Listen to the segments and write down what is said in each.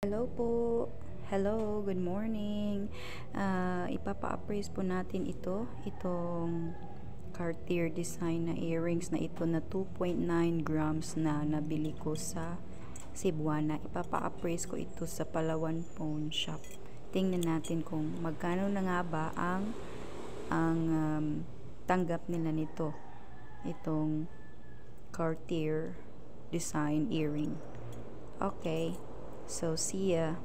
Hello po. Hello, good morning. Ipapa-appraise po natin itong Cartier design na earrings na ito na 2.9 grams na nabili ko sa Cebuana. Ipapa-appraise ko ito sa Palawan Pawn Shop. Tingnan natin kung magkano na nga ba ang tanggap nila nito. Itong Cartier design earring. Okay. So, see ya.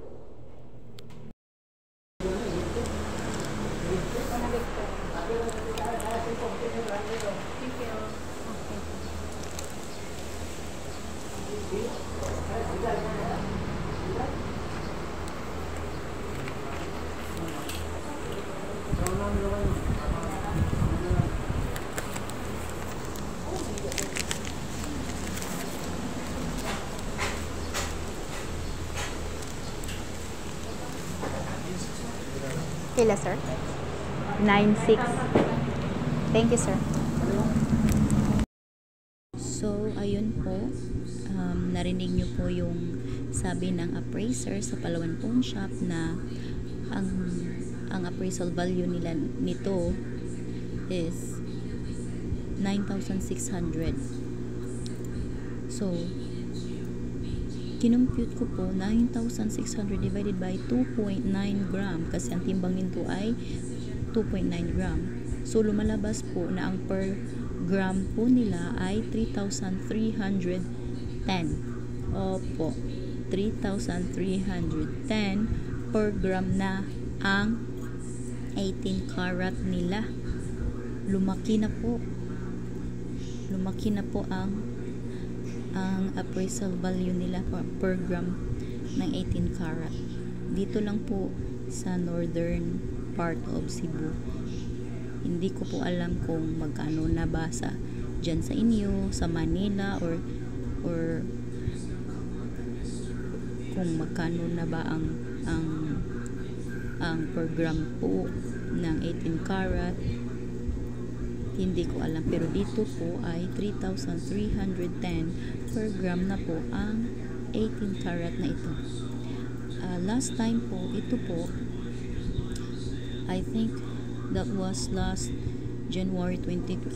Pila, sir? 9.6. Thank you, sir. So, ayun po. Narinig nyo po yung sabi ng appraiser sa Palawan Pawn Shop na ang appraisal value nila nito is 9,600. So, kinumpute ko po 9,600 divided by 2.9 gram kasi ang timbang nito ay 2.9 gram. So lumalabas po na ang per gram po nila ay 3,310. Opo, 3,310 per gram na ang 18 karat nila. Lumaki na po. Lumaki na po ang appraisal value nila per gram ng 18 karat. Dito lang po sa northern part of Cebu. Hindi ko po alam kung magkano na ba dyan sa inyo, sa Manila, or kung magkano na ba ang per gram po ng 18 karat. Hindi ko alam, pero dito po ay 3,310 per gram na po ang 18 karat na ito. Last time po, ito po, I think that was last January 20,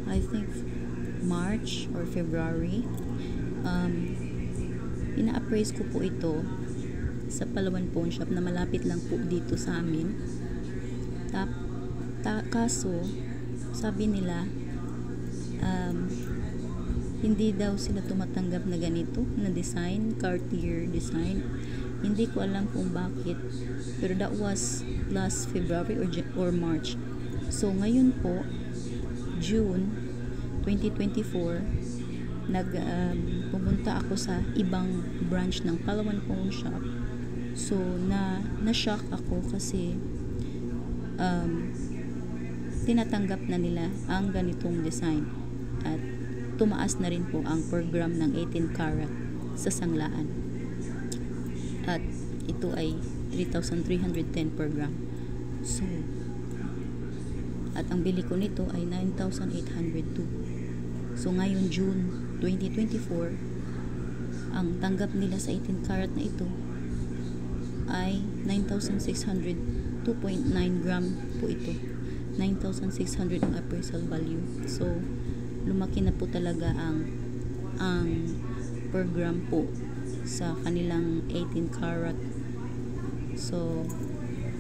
I think March or February. Ina-appraise ko po ito sa Palawan Pawn Shop na malapit lang po dito sa amin. Kaso, sabi nila hindi daw sila tumatanggap na ganito na design, Cartier design. Hindi ko alam kung bakit, pero that was last February or March. So ngayon po, June 2024, pumunta ako sa ibang branch ng Palawan Pawn Shop. So na-shock ako kasi tinatanggap na nila ang ganitong design at tumaas na rin po ang per gram ng 18 karat sa sanglaan, at ito ay 3,310 per gram. So, at ang bili ko nito ay 9,802. So ngayon June 2024, ang tanggap nila sa 18 karat na ito ay 9,600, 2.9 gram po ito. 9,600 ang appraisal value. So, lumaki na po talaga ang per gram po sa kanilang 18 karat. So,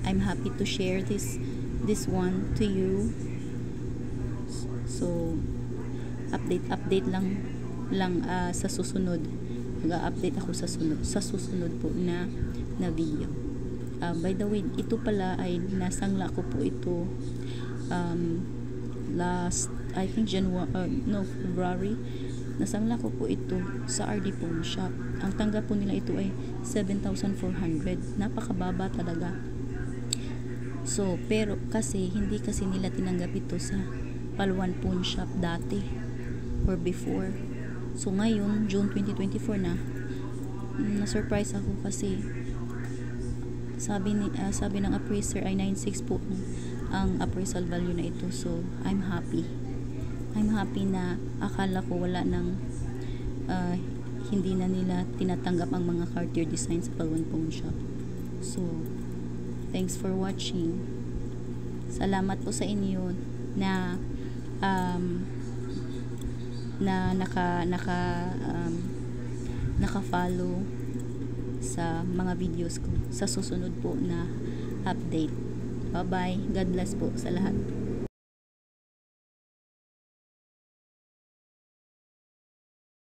I'm happy to share this one to you. So, update lang sa susunod. Mag-update ako sa susunod po na video. By the way, ito pala ay nasangla ko po ito last, I think February. Nasangla ko po ito sa RD Pawn Shop. Ang tanggap po nila ito ay 7,400. Napakababa talaga. So, pero kasi hindi kasi nila tinanggap ito sa Palawan Pawn Shop dati or before. So ngayon, June 2024 na-surprise ako kasi sabi ng appraiser ay 9.6 po ang appraisal value na ito. So I'm happy na akala ko wala nang hindi na nila tinatanggap ang mga Cartier design sa Palwan Pawn Shop. So, thanks for watching. Salamat po sa inyo na naka-follow sa mga videos ko sa susunod po na update. Bye-bye. God bless po sa lahat.